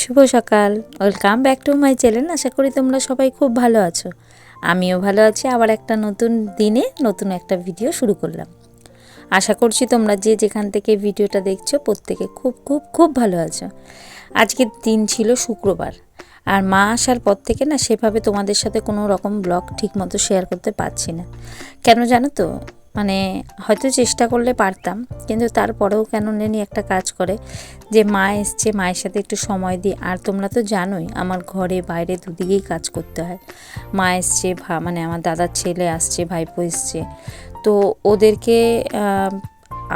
শুভ সকাল, welcome back to my channel. আশা করি তোমরা সবাই খুব ভালো আছো। আমিও ভালো আছি। আবার একটা নতুন দিনে নতুন একটা ভিডিও শুরু করলাম। আশা করছি তোমরা যে যেখান থেকে ভিডিওটা দেখছো প্রত্যেকে খুব খুব খুব ভালো আছো। আজকের দিন ছিল শুক্রবার, আর মা আসার পর থেকে না সেভাবে তোমাদের সাথে কোনো রকম ব্লগ ঠিকমতো শেয়ার করতে পারছি না। কেন জানো তো, মানে হয়তো চেষ্টা করলে পারতাম, কিন্তু তারপরেও কেন জানি একটা কাজ করে যে মা এসছে, মায়ের সাথে একটু সময় দিই। আর তোমরা তো জানোই আমার ঘরে বাইরে দুদিকেই কাজ করতে হয়। মা এসছে, মানে আমার দাদার ছেলে আসছে, ভাইপো এসছে, তো ওদেরকে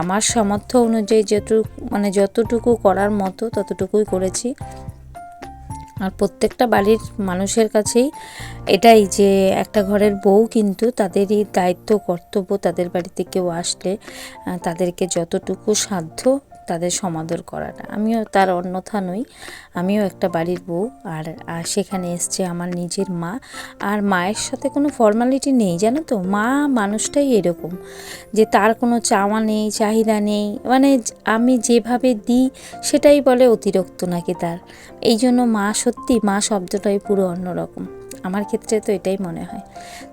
আমার সামর্থ্য অনুযায়ী যতটুকু করার মতো ততটুকুই করেছি। আর প্রত্যেকটা বাড়ির মানুষের কাছেই এটাই যে একটা ঘরের বউ কিন্তু তাদেরই দায়িত্ব কর্তব্য, তাদের বাড়িতে কেউ আসলে তাদেরকে যতটুকু সাধ্য তাদের সমাদর করাটা। আমিও তার অন্যথা নই, আমিও একটা বাড়ির বউ। আর সেখানে এসছে আমার নিজের মা। আর মায়ের সাথে কোনো ফর্মালিটি নেই, জানো তো, মা মানুষটাই এরকম যে তার কোনো চাওয়া নেই, চাহিদা নেই, মানে আমি যেভাবে দিই সেটাই বলে অতিরিক্ত নাকি তার। এই জন্য মা, সত্যি মা শব্দটাই পুরো অন্যরকম। আমার ক্ষেত্রে তো এটাই মনে হয়।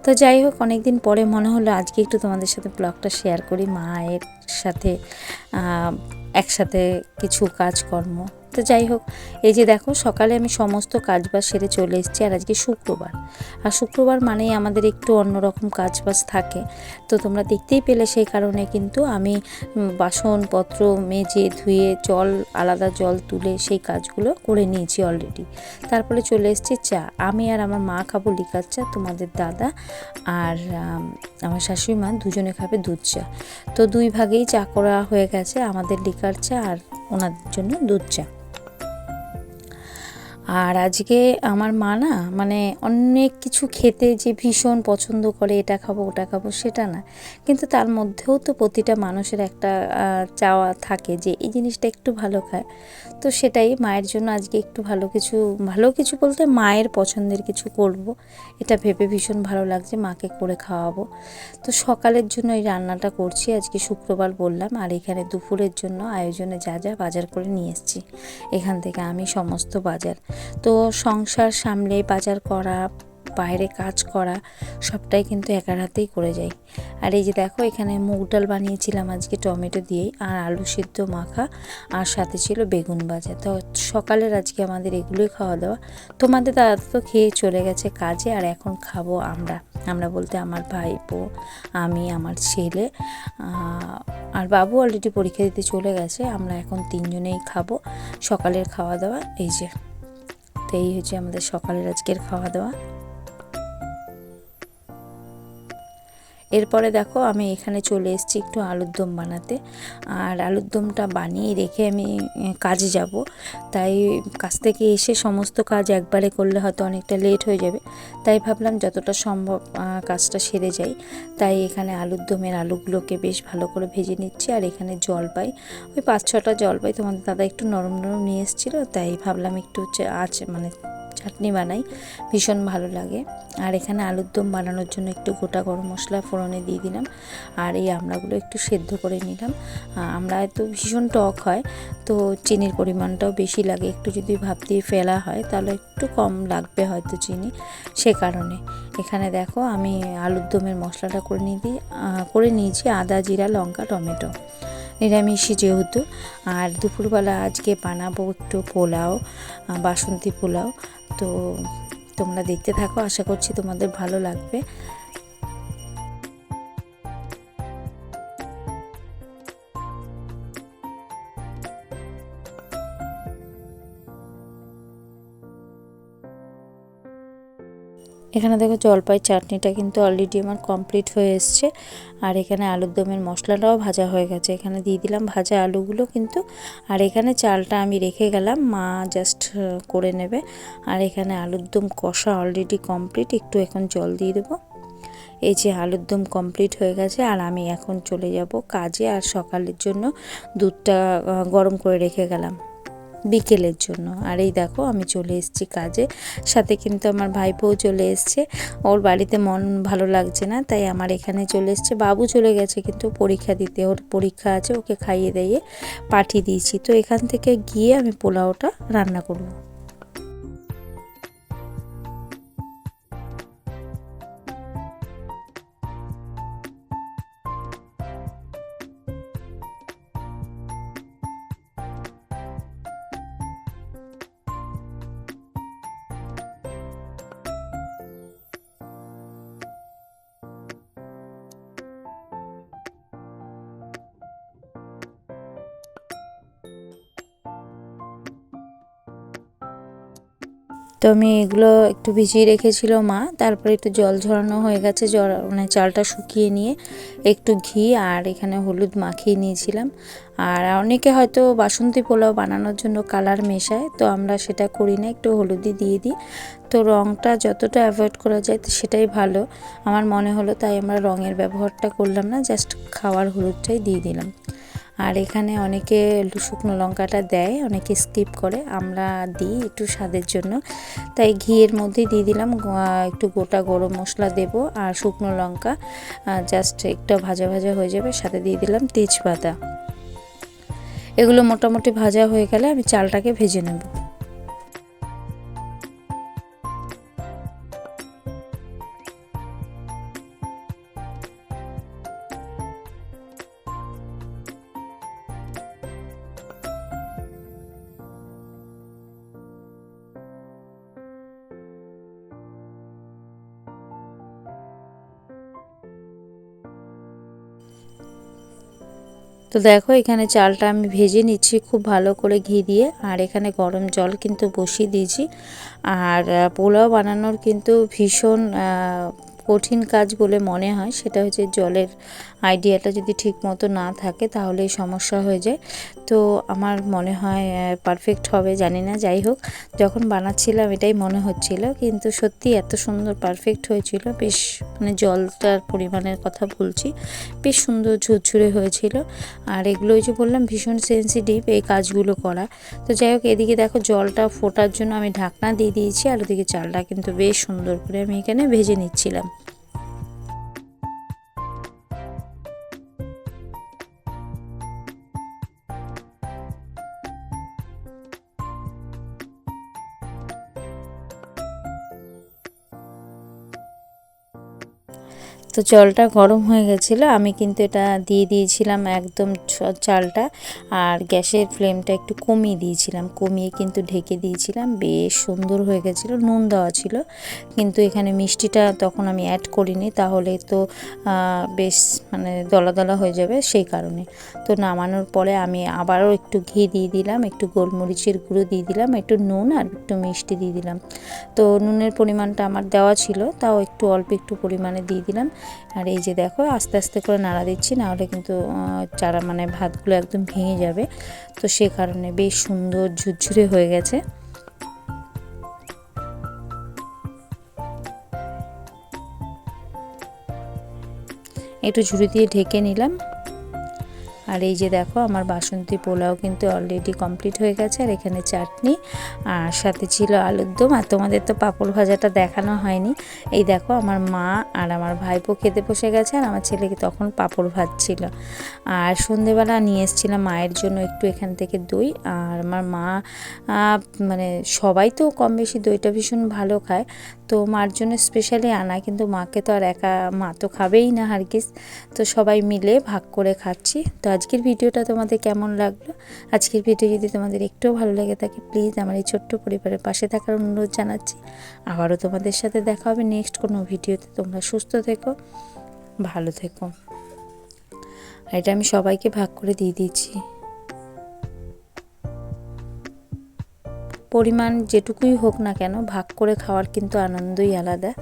তো যাই হোক, অনেক দিন পরে মনে হলো আজকে একটু তোমাদের সাথে ব্লগটা শেয়ার করি, মায়ের সাথে একসাথে কিছু কাজকর্ম। তো যাই হোক, এই যে দেখো সকালে আমি সমস্ত কাজবাজ সেরে চলে এসেছি। আর আজকে শুক্রবার, আর শুক্রবার মানেই আমাদের একটু অন্যরকম কাজবাজ থাকে। তো তোমরা দেখতেই পেলে, সেই কারণে কিন্তু আমি বাসনপত্র মেজে ধুয়ে আলাদা জল তুলে সেই কাজগুলো করে নিয়েছি অলরেডি। তারপরে চলে এসেছি চা। আমি আর আমার মা খাবো লিকার চা, তোমাদের দাদা আর আমার শাশুড়ি মা দুজনে খাবে দুধ চা। তো দুই ভাগেই চা করা হয়ে গেছে, আমাদের লিকার চা আর ওনাদের জন্য দুধ চা। আর আজকে আমার মা না, মানে অনেক কিছু খেতে যে ভীষণ পছন্দ করে, এটা খাবো ওটা খাবো সেটা না, কিন্তু তার মধ্যেও তো প্রতিটা মানুষের একটা চাওয়া থাকে যে এই জিনিসটা একটু ভালো খায়। তো সেটাই মায়ের জন্য আজকে একটু ভালো কিছু বলতে মায়ের পছন্দের কিছু করব, এটা ভেবে ভীষণ ভালো লাগছে। মাকে করে খাওয়াবো। তো সকালের জন্য এই রান্নাটা করছি, আজকে শুক্রবার বললাম। আর এখানে দুপুরের জন্য আয়োজনে যা যা বাজার করে নিয়ে এসেছি এখান থেকে আমি, সমস্ত বাজার। তো সংসার সামলে বাজার করা, বাইরে কাজ করা, সবটাই কিন্তু একার হাতেই করে যাই। আর এই যে দেখো, এখানে মুগ ডাল বানিয়েছিলাম আজকে টমেটো দিয়েই, আর আলু সিদ্ধ মাখা, আর সাথে ছিল বেগুন ভাজা। তো সকালের আজকে আমাদের এগুলোই খাওয়া দাওয়া। তোমাদের দাদা তো খেয়ে চলে গেছে কাজে, আর এখন খাবো আমরা বলতে আমার ভাইপো, আমি, আমার ছেলে, আর বাবু অলরেডি পরীক্ষা দিতে চলে গেছে। আমরা এখন তিনজনেই খাবো সকালের খাওয়া দাওয়া। এই যে, তো এই হচ্ছে আমাদের সকালের আজকের খাওয়া দাওয়া। এরপরে দেখো, আমি এখানে চলে এসেছি একটু আলুর দম বানাতে। আর আলুর দমটা বানিয়ে রেখে আমি কাজে যাব। তাই কাজ থেকে এসে সমস্ত কাজ একবারে করলে হয়তো অনেকটা লেট হয়ে যাবে, তাই ভাবলাম যতটা সম্ভব কাজটা সেরে যাই। তাই এখানে আলুর দমের আলুগুলোকে বেশ ভালো করে ভেজে নিচ্ছি। আর এখানে জলপাই, ওই 5-6টা জলপাই তোমাদের দাদা একটু নরম নরম নিয়ে এসেছিলো, তাই ভাবলাম একটু চাটনি বানাই, ভীষণ ভালো লাগে। আর এখানে আলুর দম বানানোর জন্য একটু গোটা গরম মশলা ফোড়নে দিয়ে দিলাম। আর এই আমড়াগুলো একটু সেদ্ধ করে নিলাম। আমড়া তো ভীষণ টক হয়, তো চিনির পরিমাণটাও বেশি লাগে। একটু যদি ভাপ দিয়ে ফেলা হয় তাহলে একটু কম লাগবে হয়তো চিনি, সে কারণে। এখানে দেখো আমি আলুর দমের মশলাটা করে নিয়েছি, আদা, জিরা, লঙ্কা, টমেটো, নিরামিষই যেহেতু। আর দুপুরবেলা আজকে বানাবো একটু পোলাও, বাসন্তী পোলাও। তো তোমরা দেখতে থাকো, আশা করছি তোমাদের ভালো লাগবে। এখানে দেখো জলপাই চাটনিটা কিন্তু অলরেডি আমার কমপ্লিট হয়ে এসছে। আর এখানে আলুর দমের মশলাটাও ভাজা হয়ে গেছে, এখানে দিয়ে দিলাম ভাজা আলুগুলো কিন্তু। আর এখানে চালটা আমি রেখে গেলাম, মা জাস্ট করে নেবে। আর এখানে আলুর দম কষা অলরেডি কমপ্লিট, একটু এখন জল দিয়ে দেবো। এই যে আলুর দম কমপ্লিট হয়ে গেছে, আর আমি এখন চলে যাব কাজে। আর সকালের জন্য দুধটা গরম করে রেখে গেলাম বিকেলের জন্য। আর এই দেখো আমি চলে এসেছি কাজে, সাথে কিন্তু আমার ভাইপোও চলে এসছে। ওর বাড়িতে মন ভালো লাগছে না, তাই আমার এখানে চলে এসছে। বাবু চলে গেছে কিন্তু পরীক্ষা দিতে, ওর পরীক্ষা আছে, ওকে খাইয়ে দিয়ে পাঠিয়ে দিয়েছি। তো এখান থেকে গিয়ে আমি পোলাওটা রান্না করব। তো আমি এগুলো একটু ভিজিয়ে রেখেছিল মা, তারপরে একটু জল ঝরানো হয়ে গেছে, মানে চালটা শুকিয়ে নিয়ে একটু ঘি আর এখানে হলুদ মাখিয়ে নিয়েছিলাম। আর অনেকে হয়তো বাসন্তী পোলাও বানানোর জন্য কালার মেশায়, তো আমরা সেটা করি না, একটু হলুদই দিয়ে দিই। তো রঙটা যতটা অ্যাভয়েড করা যায় তো সেটাই ভালো আমার মনে হলো, তাই আমরা রঙের ব্যবহারটা করলাম না, জাস্ট খাওয়ার হলুদটাই দিয়ে দিলাম। আর এখানে অনেকে শুকনো লঙ্কাটা দেয়, অনেকে স্কিপ করে, আমরা দিই একটু স্বাদের জন্য, তাই ঘিয়ের মধ্যেই দিয়ে দিলাম। একটু গোটা গরম মশলা দেব আর শুকনো লঙ্কা, জাস্ট একটু ভাজা ভাজা হয়ে যাবে, সাথে দিয়ে দিলাম তেজপাতা। এগুলো মোটামুটি ভাজা হয়ে গেলে আমি চালটাকে ভেজে নেব। তো দেখো এখানে চালটা আমি ভেজে নিচ্ছি খুব ভালো করে ঘি দিয়ে, আর এখানে গরম জল কিন্তু বসিয়ে দিয়েছি। আর পোলাও বানানোর কিন্তু ভীষণ কঠিন কাজ বলে মনে হয়, সেটা হচ্ছে জলের আইডিয়াটা যদি ঠিক মতো না থাকে তাহলে সমস্যা হয়ে যায়। তো আমার মনে হয় পারফেক্ট হবে, জানি না, যাই হোক যখন বানাচ্ছিলাম এটাই মনে হচ্ছিল, কিন্তু সত্যি এত সুন্দর পারফেক্ট হয়েছিল, বেশ মানে জলটার পরিমাণের কথা বলছি, বেশ সুন্দর ঝুরঝুরে হয়েছিল। আর এগুলো ওই যে বললাম ভীষণ সেন্সিটিভ এই কাজগুলো করা। তো যাই হোক এদিকে দেখো জলটা ফোটার জন্য আমি ঢাকনা দিয়ে দিয়েছি, আর ওদিকে চালটা কিন্তু বেশ সুন্দর করে আমি এখানে ভেজে নিচ্ছিলাম। তো জলটা গরম হয়ে গেছিলো, আমি কিন্তু এটা দিয়ে দিয়েছিলাম একদম চালটা, আর গ্যাসের ফ্লেমটা একটু কমিয়ে দিয়েছিলাম, কমিয়ে কিন্তু ঢেকে দিয়েছিলাম। বেশ সুন্দর হয়ে গেছিলো, নুন দেওয়া ছিল, কিন্তু এখানে মিষ্টিটা তখন আমি অ্যাড করিনি, তাহলে তো বেশ মানে দলা দলা হয়ে যাবে, সেই কারণে। তো নামানোর পরে আমি আবারও একটু ঘি দিয়ে দিলাম, একটু গোলমরিচের গুঁড়ো দিয়ে দিলাম, একটু নুন আর একটু মিষ্টি দিয়ে দিলাম। তো নুনের পরিমাণটা আমার দেওয়া ছিল, তাও একটু অল্প একটু পরিমাণে দিয়ে দিলাম। আর এই যে দেখো আস্তে আস্তে করে নাড়া দিচ্ছি, নাহলে কিন্তু চারা মানে ভাতগুলো একদম ভেঙে যাবে, তো সে কারণে বেশ সুন্দর ঝুরঝুরে হয়ে গেছে। একটু ঝুড়ি দিয়ে ঢেকে নিলাম। আর এই যে দেখো আমার বাসন্তী পোলাও কিন্তু অলরেডি কমপ্লিট হয়ে গেছে, আর এখানে চাটনি আর সাথে ছিল আলুর দম। আর তোমাদের তো পাঁপড় ভাজাটা দেখানো হয়নি, এই দেখো আমার মা আর আমার ভাইপো খেতে বসে গেছে, আর আমার ছেলেকে তখন পাঁপড় ভাজছিল। আর সন্ধেবেলা নিয়ে এসেছিলাম মায়ের জন্য একটু এখান থেকে দই, আর আমার মা মানে সবাই তো কম বেশি দইটা ভীষণ ভালো খায়, তো মার জন্য স্পেশালি আনা, কিন্তু মাকে তো আর একা, মা তো খাবেই না হারগিজ, তো সবাই মিলে ভাগ করে খাচ্ছি। তো আজকের ভিডিওটা তোমাদের কেমন লাগলো? আজকের ভিডিও যদি তোমাদের একটুও ভালো লেগে থাকে প্লিজ আমার এই ছোট্ট পরিবারের পাশে থাকার অনুরোধ জানাচ্ছি। আবারও তোমাদের সাথে দেখা হবে নেক্সট কোনো ভিডিওতে। তোমরা সুস্থ থেকো, ভালো থেকো। আর এটা আমি সবাইকে ভাগ করে দিয়ে দিচ্ছি। পরিমাণ যেটুকুই হোক না কেন ভাগ করে খাওয়ার কিন্তু আনন্দই আলাদা।